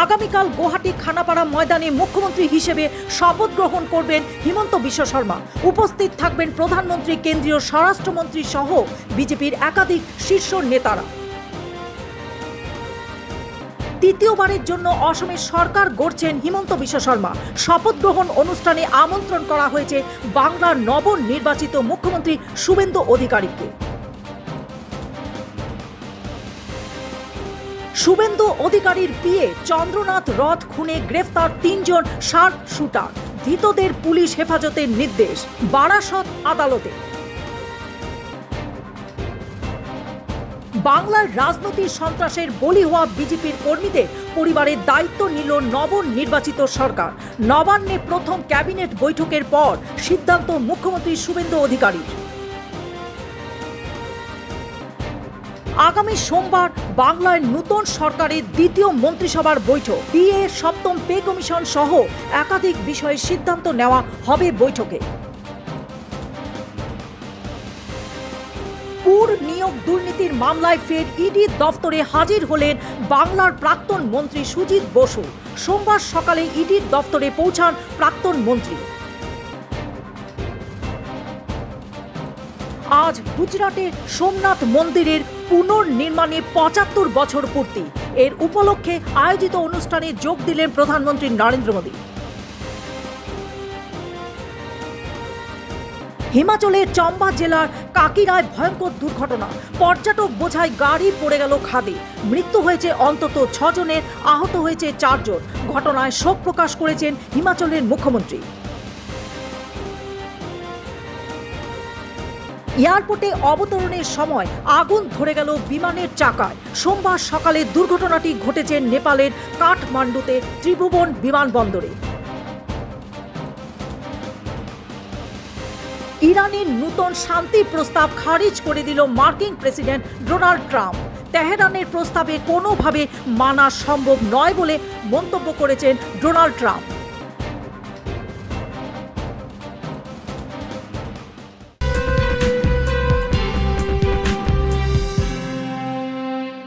আগামীকাল গুয়াহাটি খানাপাড়া ময়দানে মুখ্যমন্ত্রী হিসেবে শপথ গ্রহণ করবেন হিমন্ত বিশ্ব শর্মা। উপস্থিত থাকবেন প্রধানমন্ত্রী, কেন্দ্রীয় স্বরাষ্ট্রমন্ত্রী সহ বিজেপির একাধিক শীর্ষ নেতারা। তৃতীয়বারের জন্য অসমের সরকার গড়ছেন হিমন্ত বিশ্ব শর্মা। শপথ গ্রহণ অনুষ্ঠানে আমন্ত্রণ করা হয়েছে বাংলার নবনির্বাচিত মুখ্যমন্ত্রী শুভেন্দু অধিকারীকে। শুভেন্দু অধিকারীর পিএ চন্দ্রনাথ রথ খুনে গ্রেফতার ৩ জন শার্প শুটার, ধৃতদের পুলিশ হেফাজতের নির্দেশ বারাসত আদালতে। বাংলার রাজনৈতিক সন্ত্রাসের বলি হওয়া বিজেপির কর্মীদের পরিবারের দায়িত্ব নিল নবনির্বাচিত সরকার। নবান্নে প্রথম ক্যাবিনেট বৈঠকের পর সিদ্ধান্ত মুখ্যমন্ত্রী শুভেন্দু অধিকারীর। আগামী সোমবার বাংলায় নতুন সরকারের দ্বিতীয় মন্ত্রিসভার বৈঠক। ডিএ, সপ্তম পে কমিশন সহ একাধিক বিষয়ে সিদ্ধান্ত নেওয়া হবে বৈঠকে। পুর নিয়োগ দুর্নীতির মামলায় ফের ইডি দফতরে হাজির হলেন বাংলার প্রাক্তন মন্ত্রী সুজিত বসু। সোমবার সকালে ইডির দফতরে পৌঁছান প্রাক্তন মন্ত্রী। আজ গুজরাটের সোমনাথ মন্দিরের পুনর্নির্মাণে ৭৫ বছর পূর্তি। এর উপলক্ষে আয়োজিত অনুষ্ঠানে যোগ দিলেন প্রধানমন্ত্রী নরেন্দ্র মোদী। হিমাচলের চম্বা জেলার কাকিরায় ভয়ঙ্কর দুর্ঘটনা। পর্যটক বোঝাই গাড়ি পড়ে গেল খাদে। মৃত্যু হয়েছে অন্তত ৬ জনের, আহত হয়েছে ৪ জন। ঘটনায় শোক প্রকাশ করেছেন হিমাচলের মুখ্যমন্ত্রী। এয়ারপোর্টে অবতরণের সময় আগুন ধরে গেল বিমানের চাকায়। সোমবার সকালে দুর্ঘটনাটি ঘটেছে নেপালের কাঠমান্ডুতে ত্রিভুবন বিমানবন্দরে। ইরানের নতুন শান্তি প্রস্তাব খারিজ করে দিল মার্কিন প্রেসিডেন্ট ডোনাল্ড ট্রাম্প। তেহরানের প্রস্তাবে কোনোভাবে মানা সম্ভব নয় বলে মন্তব্য করেছেন ডোনাল্ড ট্রাম্প।